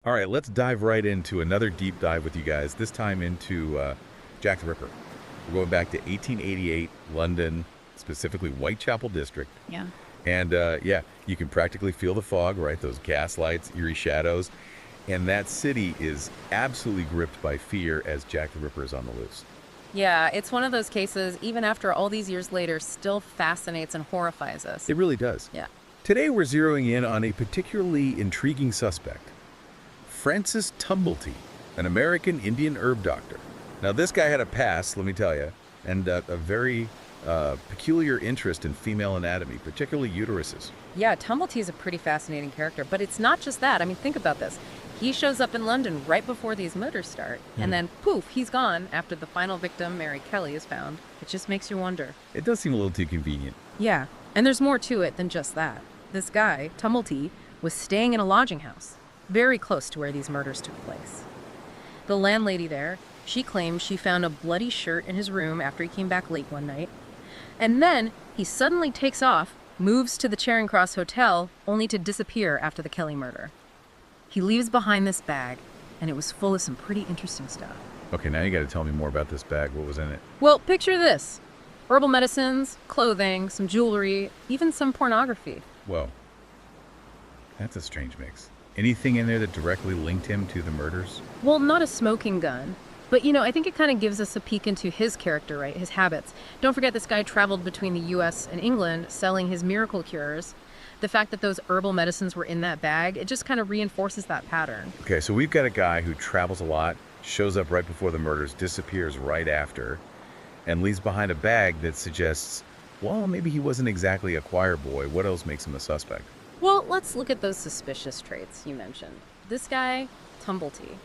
All right, let's dive right into another deep dive with you guys, this time into Jack the Ripper. We're going back to 1888, London, specifically Whitechapel district. Yeah. And yeah, you can practically feel the fog, right? Those gas lights, eerie shadows. And that city is absolutely gripped by fear as Jack the Ripper is on the loose. Yeah, it's one of those cases, even after all these years later, still fascinates and horrifies us. It really does. Yeah. Today, we're zeroing in on a particularly intriguing suspect, Francis Tumblety, an American Indian herb doctor. Now, this guy had a past, let me tell you, and a very peculiar interest in female anatomy, particularly uteruses. Yeah, Tumblety is a pretty fascinating character, but it's not just that. I mean, think about this. He shows up in London right before these murders start, and then poof, he's gone after the final victim, Mary Kelly, is found. It just makes you wonder. It does seem a little too convenient. Yeah, and there's more to it than just that. This guy, Tumblety, was staying in a lodging house, very close to where these murders took place. The landlady there, she claimed she found a bloody shirt in his room after he came back late one night. And then he suddenly takes off, moves to the Charing Cross Hotel, only to disappear after the Kelly murder. He leaves behind this bag, and it was full of some pretty interesting stuff. Okay, now you got to tell me more about this bag. What was in it? Well, picture this. Herbal medicines, clothing, some jewelry, even some pornography. Whoa. That's a strange mix. Anything in there that directly linked him to the murders? Well, not a smoking gun. But, I think it kind of gives us a peek into his character, right? His habits. Don't forget this guy traveled between the U.S. and England selling his miracle cures. The fact that those herbal medicines were in that bag, it just kind of reinforces that pattern. Okay, so we've got a guy who travels a lot, shows up right before the murders, disappears right after, and leaves behind a bag that suggests, well, maybe he wasn't exactly a choir boy. What else makes him a suspect? Well, let's look at those suspicious traits you mentioned. This guy, Tumblety,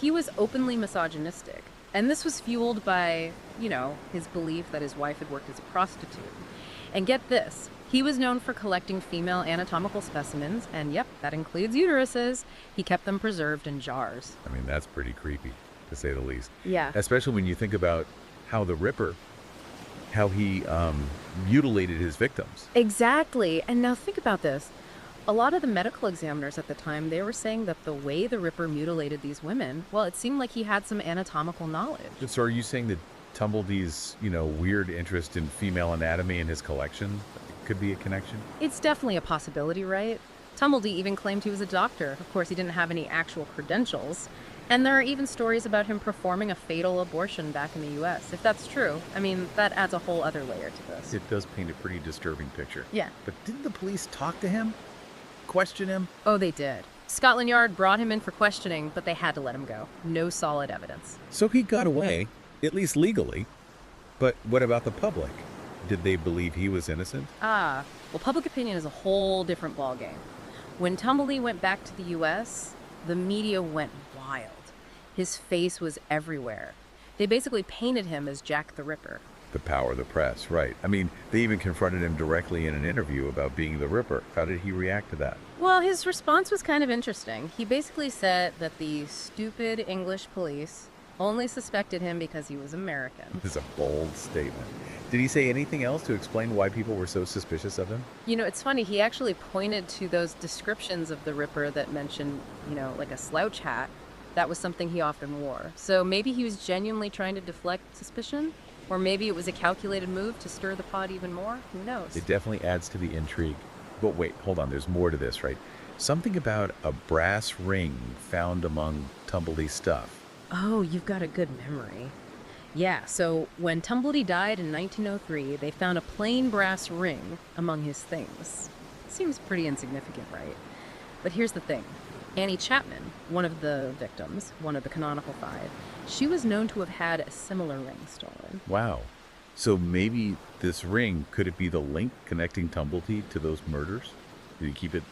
he was openly misogynistic. And this was fueled by, his belief that his wife had worked as a prostitute. And get this, he was known for collecting female anatomical specimens, and yep, that includes uteruses. He kept them preserved in jars. I mean, that's pretty creepy, to say the least. Yeah. Especially when you think about how the Ripper, how he mutilated his victims. Exactly. And now think about this. A lot of the medical examiners at the time, they were saying that the way the Ripper mutilated these women, well, it seemed like he had some anatomical knowledge. So are you saying that Tumblety's, weird interest in female anatomy in his collection could be a connection? It's definitely a possibility, right? Tumblety even claimed he was a doctor. Of course, he didn't have any actual credentials. And there are even stories about him performing a fatal abortion back in the U.S. If that's true, I mean, that adds a whole other layer to this. It does paint a pretty disturbing picture. Yeah. But didn't the police talk to him? Question him? Oh, they did. Scotland Yard brought him in for questioning, but they had to let him go. No solid evidence. So he got away, at least legally. But what about the public? Did they believe he was innocent? Well, public opinion is a whole different ballgame. When Tumblety went back to the U.S., the media went wild. His face was everywhere. They basically painted him as Jack the Ripper. The power of the press, right. I mean, they even confronted him directly in an interview about being the Ripper. How did he react to that? Well, his response was kind of interesting. He basically said that the stupid English police only suspected him because he was American. This is a bold statement. Did he say anything else to explain why people were so suspicious of him? It's funny. He actually pointed to those descriptions of the Ripper that mentioned, like a slouch hat. That was something he often wore. So maybe he was genuinely trying to deflect suspicion? Or maybe it was a calculated move to stir the pot even more? Who knows? It definitely adds to the intrigue. But wait, hold on. There's more to this, right? Something about a brass ring found among Tumblety's stuff. Oh, you've got a good memory. Yeah, so when Tumblety died in 1903, they found a plain brass ring among his things. Seems pretty insignificant, right? But here's the thing. Annie Chapman, one of the victims, one of the canonical five, she was known to have had a similar ring stolen. Wow. So maybe this ring, could it be the link connecting Tumblety to those murders? Did he keep it,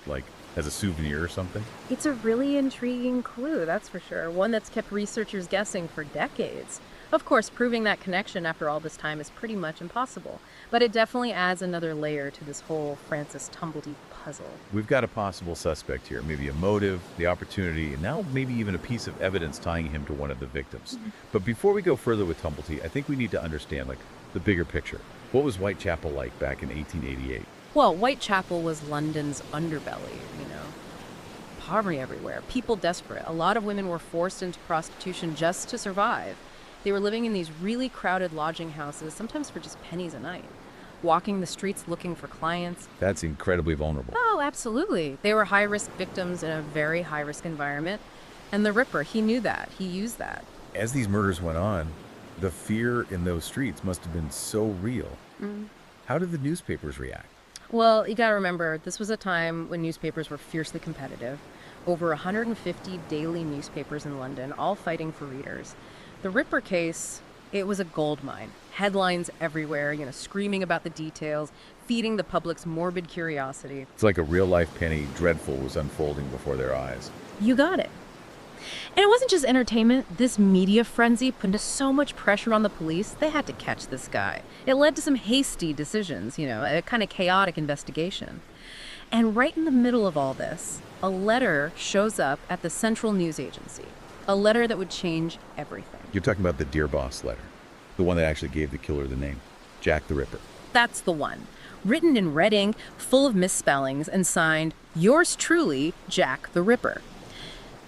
as a souvenir or something? It's a really intriguing clue, that's for sure. One that's kept researchers guessing for decades. Of course, proving that connection after all this time is pretty much impossible. But it definitely adds another layer to this whole Francis Tumblety puzzle. We've got a possible suspect here, maybe a motive, the opportunity, and now maybe even a piece of evidence tying him to one of the victims. But before we go further with Tumblety, I think we need to understand, the bigger picture. What was Whitechapel like back in 1888? Well, Whitechapel was London's underbelly, poverty everywhere, people desperate. A lot of women were forced into prostitution just to survive. They were living in these really crowded lodging houses, sometimes for just pennies a night, walking the streets looking for clients. That's incredibly vulnerable. Oh, absolutely. They were high-risk victims in a very high-risk environment. And the Ripper, he knew that. He used that. As these murders went on, the fear in those streets must have been so real. How did the newspapers react? Well, you gotta remember, this was a time when newspapers were fiercely competitive. Over 150 daily newspapers in London, all fighting for readers. The Ripper case, it was a gold mine. Headlines everywhere, screaming about the details, feeding the public's morbid curiosity. It's like a real-life Penny Dreadful was unfolding before their eyes. You got it. And it wasn't just entertainment. This media frenzy put so much pressure on the police, they had to catch this guy. It led to some hasty decisions, a kind of chaotic investigation. And right in the middle of all this, a letter shows up at the Central News Agency. A letter that would change everything. You're talking about the Dear Boss letter, the one that actually gave the killer the name, Jack the Ripper. That's the one. Written in red ink, full of misspellings, and signed, "Yours truly, Jack the Ripper."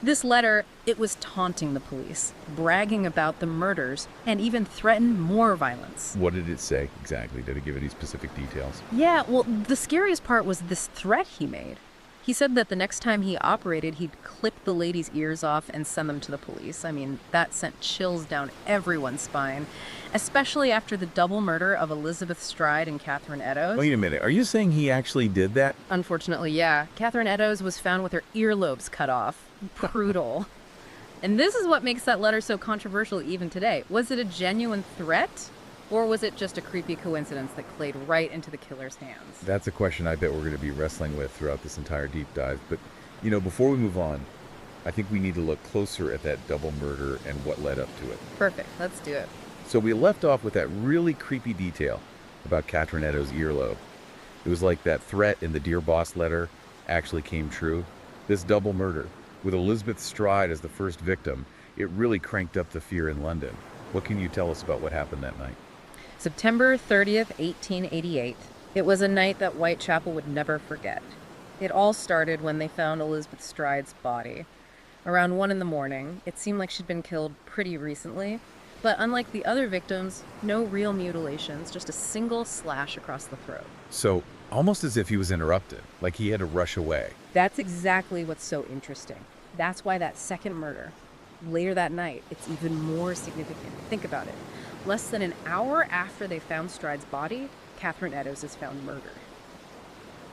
This letter, it was taunting the police, bragging about the murders, and even threatened more violence. What did it say exactly? Did it give any specific details? Yeah, well, the scariest part was this threat he made. He said that the next time he operated, he'd clip the lady's ears off and send them to the police. I mean, that sent chills down everyone's spine, especially after the double murder of Elizabeth Stride and Catherine Eddowes. Wait a minute. Are you saying he actually did that? Unfortunately, yeah. Catherine Eddowes was found with her earlobes cut off. Brutal. And this is what makes that letter so controversial even today. Was it a genuine threat? Or was it just a creepy coincidence that played right into the killer's hands? That's a question I bet we're going to be wrestling with throughout this entire deep dive. But, before we move on, I think we need to look closer at that double murder and what led up to it. Perfect. Let's do it. So we left off with that really creepy detail about Catherine Eddowes' earlobe. It was like that threat in the Dear Boss letter actually came true. This double murder, with Elizabeth Stride as the first victim, it really cranked up the fear in London. What can you tell us about what happened that night? September 30th, 1888. It was a night that Whitechapel would never forget. It all started when they found Elizabeth Stride's body. Around 1 a.m, it seemed like she'd been killed pretty recently, but unlike the other victims, no real mutilations, just a single slash across the throat. So, almost as if he was interrupted, like he had to rush away. That's exactly what's so interesting. That's why that second murder, later that night, it's even more significant. Think about it. Less than an hour after they found Stride's body, Catherine Eddowes is found murdered.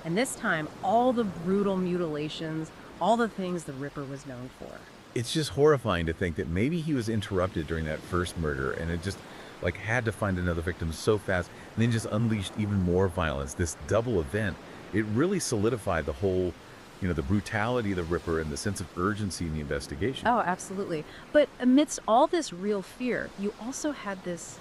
And this time, all the brutal mutilations, all the things the Ripper was known for. It's just horrifying to think that maybe he was interrupted during that first murder and it just had to find another victim so fast and then just unleashed even more violence. This double event, it really solidified the whole, the brutality of the Ripper and the sense of urgency in the investigation. Oh, absolutely. But amidst all this real fear, you also had this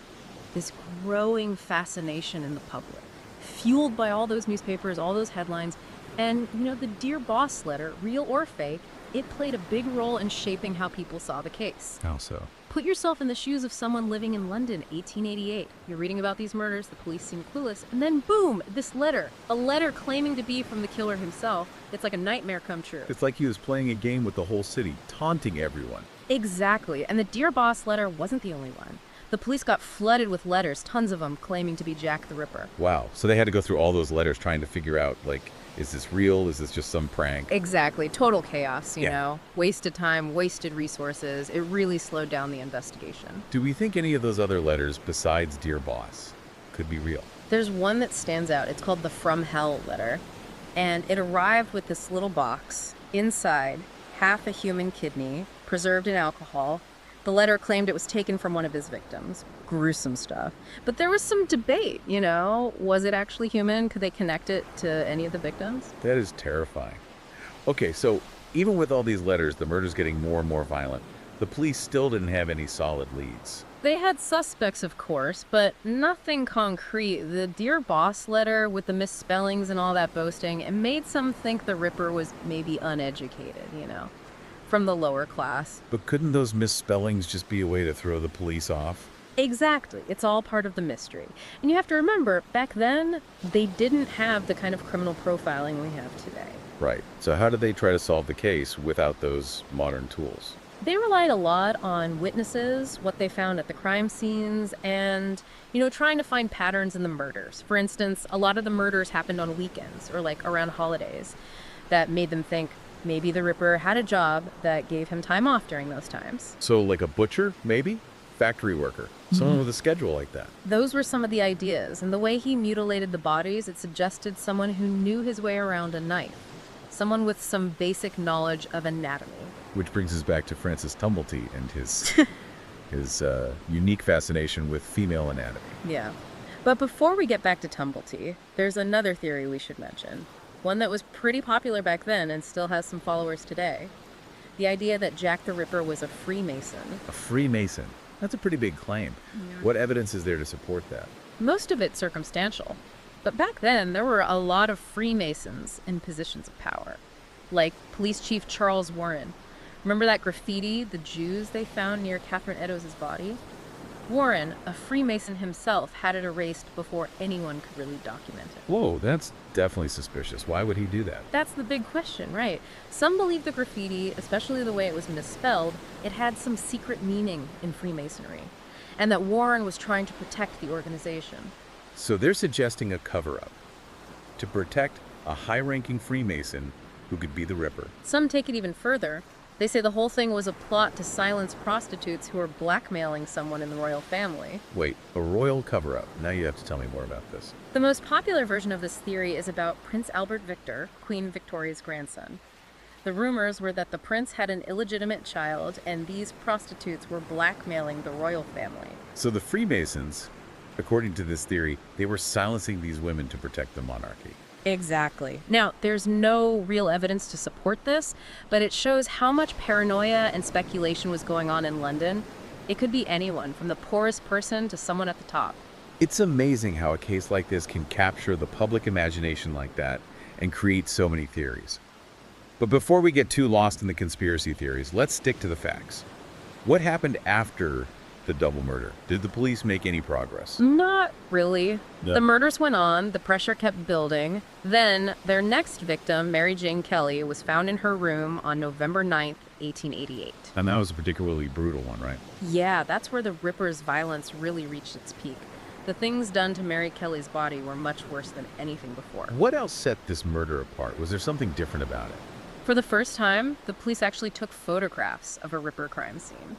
growing fascination in the public, fueled by all those newspapers, all those headlines. And, the Dear Boss letter, real or fake, it played a big role in shaping how people saw the case. How so? Put yourself in the shoes of someone living in London, 1888. You're reading about these murders, the police seem clueless, and then boom, this letter. A letter claiming to be from the killer himself. It's like a nightmare come true. It's like he was playing a game with the whole city, taunting everyone. Exactly, and the Dear Boss letter wasn't the only one. The police got flooded with letters, tons of them, claiming to be Jack the Ripper. Wow, so they had to go through all those letters trying to figure out, is this real? Is this just some prank? Exactly. Total chaos, Yeah. Wasted time, wasted resources. It really slowed down the investigation. Do we think any of those other letters, besides Dear Boss, could be real? There's one that stands out. It's called the From Hell letter. And it arrived with this little box. Inside, half a human kidney, preserved in alcohol. The letter claimed it was taken from one of his victims. Gruesome stuff. But there was some debate, Was it actually human? Could they connect it to any of the victims? That is terrifying. Okay, so even with all these letters, the murder's getting more and more violent. The police still didn't have any solid leads. They had suspects, of course, but nothing concrete. The Dear Boss letter with the misspellings and all that boasting, it made some think the Ripper was maybe uneducated, from the lower class. But couldn't those misspellings just be a way to throw the police off? Exactly. It's all part of the mystery. And you have to remember, back then, they didn't have the kind of criminal profiling we have today. Right. So how did they try to solve the case without those modern tools? They relied a lot on witnesses, what they found at the crime scenes, and, trying to find patterns in the murders. For instance, a lot of the murders happened on weekends or like around holidays that made them think maybe the Ripper had a job that gave him time off during those times. So like a butcher, maybe? Factory worker. Someone with a schedule like that. Those were some of the ideas, and the way he mutilated the bodies, it suggested someone who knew his way around a knife. Someone with some basic knowledge of anatomy. Which brings us back to Francis Tumblety and his unique fascination with female anatomy. Yeah. But before we get back to Tumblety, there's another theory we should mention. One that was pretty popular back then and still has some followers today. The idea that Jack the Ripper was a Freemason. A Freemason? That's a pretty big claim. Yeah. What evidence is there to support that? Most of it circumstantial. But back then, there were a lot of Freemasons in positions of power. Like Police Chief Charles Warren. Remember that graffiti, the Jews they found near Catherine Eddowes' body? Warren, a Freemason himself, had it erased before anyone could really document it. Whoa, that's definitely suspicious. Why would he do that? That's the big question, right? Some believe the graffiti, especially the way it was misspelled, it had some secret meaning in Freemasonry, and that Warren was trying to protect the organization. So they're suggesting a cover-up to protect a high-ranking Freemason who could be the Ripper. Some take it even further. They say the whole thing was a plot to silence prostitutes who were blackmailing someone in the royal family. Wait, a royal cover-up. Now you have to tell me more about this. The most popular version of this theory is about Prince Albert Victor, Queen Victoria's grandson. The rumors were that the prince had an illegitimate child, and these prostitutes were blackmailing the royal family. So the Freemasons, according to this theory, they were silencing these women to protect the monarchy. Exactly. Now, there's no real evidence to support this, but it shows how much paranoia and speculation was going on in London. It could be anyone, from the poorest person to someone at the top. It's amazing how a case like this can capture the public imagination like that and create so many theories. But before we get too lost in the conspiracy theories, let's stick to the facts. What happened after the double murder? Did the police make any progress? Not really. No. The murders went on, the pressure kept building. Then, their next victim, Mary Jane Kelly, was found in her room on November 9th, 1888. And that was a particularly brutal one, right? Yeah, that's where the Ripper's violence really reached its peak. The things done to Mary Kelly's body were much worse than anything before. What else set this murder apart? Was there something different about it? For the first time, the police actually took photographs of a Ripper crime scene.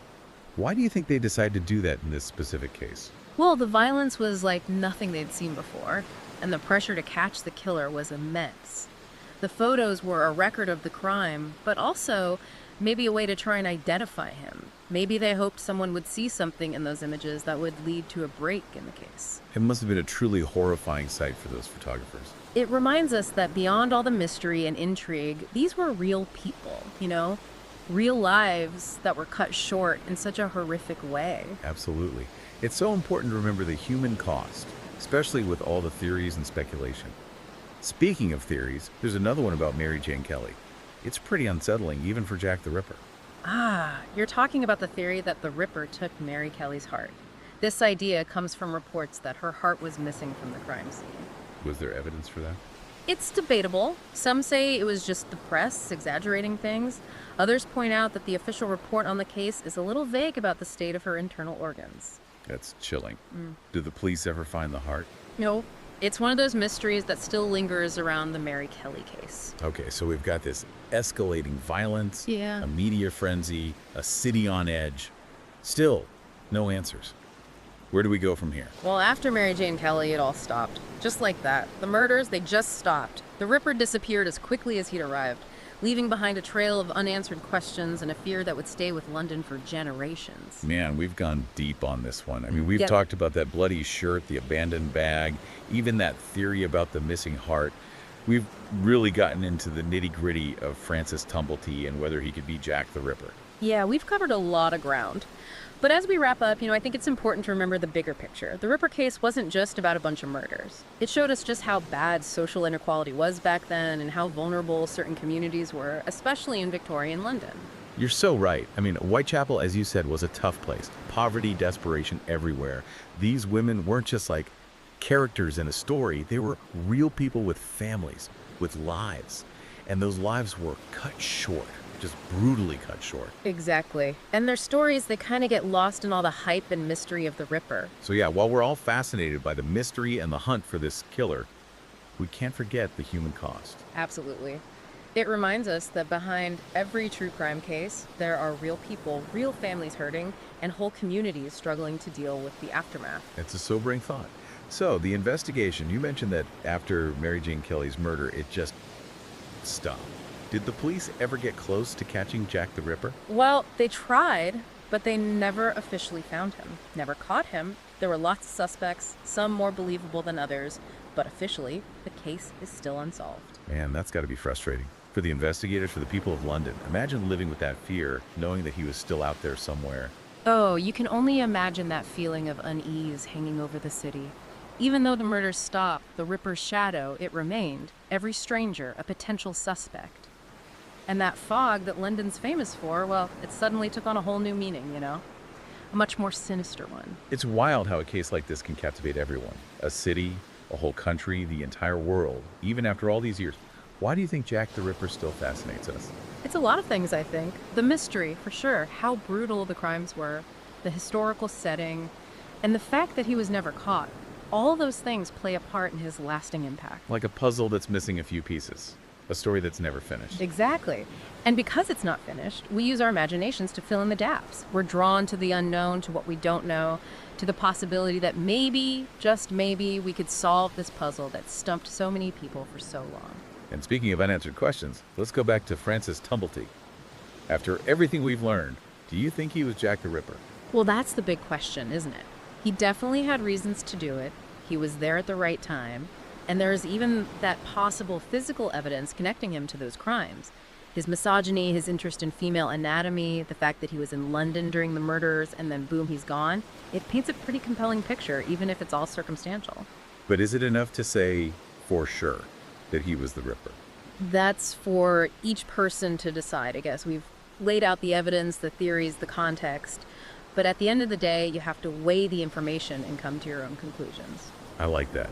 Why do you think they decided to do that in this specific case? Well, the violence was like nothing they'd seen before, and the pressure to catch the killer was immense. The photos were a record of the crime, but also maybe a way to try and identify him. Maybe they hoped someone would see something in those images that would lead to a break in the case. It must have been a truly horrifying sight for those photographers. It reminds us that beyond all the mystery and intrigue, these were real people, real lives that were cut short in such a horrific way. Absolutely. It's so important to remember the human cost, especially with all the theories and speculation. Speaking of theories, there's another one about Mary Jane Kelly. It's pretty unsettling, even for Jack the Ripper. Ah, you're talking about the theory that the Ripper took Mary Kelly's heart. This idea comes from reports that her heart was missing from the crime scene. Was there evidence for that? It's debatable. Some say it was just the press exaggerating things. Others point out that the official report on the case is a little vague about the state of her internal organs. That's chilling. Did the police ever find the heart? No. It's one of those mysteries that still lingers around the Mary Kelly case. Okay, so we've got this escalating violence, Yeah. a media frenzy, a city on edge. Still, no answers. Where do we go from here? Well, after Mary Jane Kelly, it all stopped. Just like that. The murders, they just stopped. The Ripper disappeared as quickly as he'd arrived, leaving behind a trail of unanswered questions and a fear that would stay with London for generations. Man, we've gone deep on this one. I mean, we've Yep. talked about that bloody shirt, the abandoned bag, even that theory about the missing heart. We've really gotten into the nitty-gritty of Francis Tumblety and whether he could be Jack the Ripper. Yeah, we've covered a lot of ground. But as we wrap up, I think it's important to remember the bigger picture. The Ripper case wasn't just about a bunch of murders. It showed us just how bad social inequality was back then and how vulnerable certain communities were, especially in Victorian London. You're so right. I mean, Whitechapel, as you said, was a tough place. Poverty, desperation everywhere. These women weren't just like characters in a story, they were real people with families, with lives. And those lives were cut short, just brutally cut short. Exactly. And their stories, they kind of get lost in all the hype and mystery of the Ripper. So, yeah, while we're all fascinated by the mystery and the hunt for this killer, we can't forget the human cost. Absolutely. It reminds us that behind every true crime case, there are real people, real families hurting, and whole communities struggling to deal with the aftermath. It's a sobering thought. So, the investigation, you mentioned that after Mary Jane Kelly's murder, it just stopped. Did the police ever get close to catching Jack the Ripper? Well, they tried, but they never officially found him, never caught him. There were lots of suspects, some more believable than others, but officially, the case is still unsolved. Man, that's got to be frustrating. For the investigators, for the people of London. Imagine living with that fear, knowing that he was still out there somewhere. Oh, you can only imagine that feeling of unease hanging over the city. Even though the murders stopped, the Ripper's shadow, it remained. Every stranger, a potential suspect. And that fog that London's famous for, well, it suddenly took on a whole new meaning, you know? A much more sinister one. It's wild how a case like this can captivate everyone. A city, a whole country, the entire world, even after all these years. Why do you think Jack the Ripper still fascinates us? It's a lot of things, I think. The mystery, for sure, how brutal the crimes were, the historical setting, and the fact that he was never caught. All those things play a part in his lasting impact. Like a puzzle that's missing a few pieces. A story that's never finished. Exactly. And because it's not finished, we use our imaginations to fill in the gaps. We're drawn to the unknown, to what we don't know, to the possibility that maybe, just maybe, we could solve this puzzle that stumped so many people for so long. And speaking of unanswered questions, let's go back to Francis Tumblety. After everything we've learned, do you think he was Jack the Ripper? Well, that's the big question, isn't it? He definitely had reasons to do it. He was there at the right time. And there's even that possible physical evidence connecting him to those crimes. His misogyny, his interest in female anatomy, the fact that he was in London during the murders, and then boom, he's gone. It paints a pretty compelling picture, even if it's all circumstantial. But is it enough to say for sure that he was the Ripper? That's for each person to decide, I guess. We've laid out the evidence, the theories, the context. But at the end of the day, you have to weigh the information and come to your own conclusions. I like that.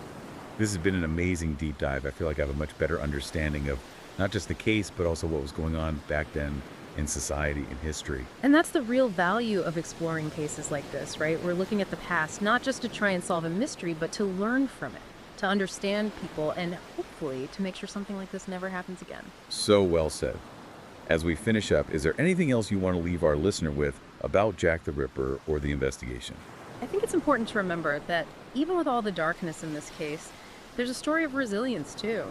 This has been an amazing deep dive. I feel like I have a much better understanding of not just the case, but also what was going on back then in society and history. And that's the real value of exploring cases like this, right? We're looking at the past, not just to try and solve a mystery, but to learn from it, to understand people, and hopefully to make sure something like this never happens again. So well said. As we finish up, is there anything else you want to leave our listener with about Jack the Ripper or the investigation? I think it's important to remember that even with all the darkness in this case, there's a story of resilience, too.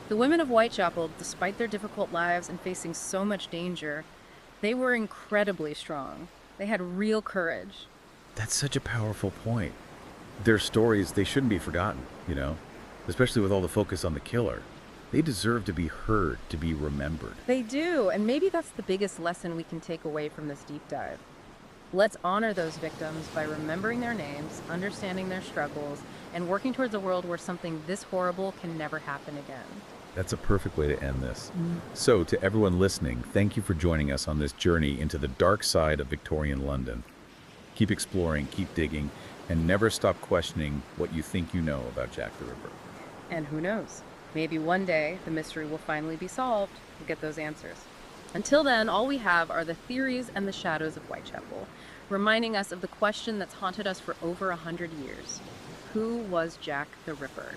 The women of Whitechapel, despite their difficult lives and facing so much danger, they were incredibly strong. They had real courage. That's such a powerful point. Their stories, they shouldn't be forgotten, you know, especially with all the focus on the killer. They deserve to be heard, to be remembered. They do, and maybe that's the biggest lesson we can take away from this deep dive. Let's honor those victims by remembering their names, understanding their struggles, and working towards a world where something this horrible can never happen again. That's a perfect way to end this. So, to everyone listening, thank you for joining us on this journey into the dark side of Victorian London. Keep exploring, keep digging, and never stop questioning what you think you know about Jack the Ripper. And who knows? Maybe one day the mystery will finally be solved. We'll get those answers. Until then, all we have are the theories and the shadows of Whitechapel, reminding us of the question that's haunted us for over 100 years. Who was Jack the Ripper?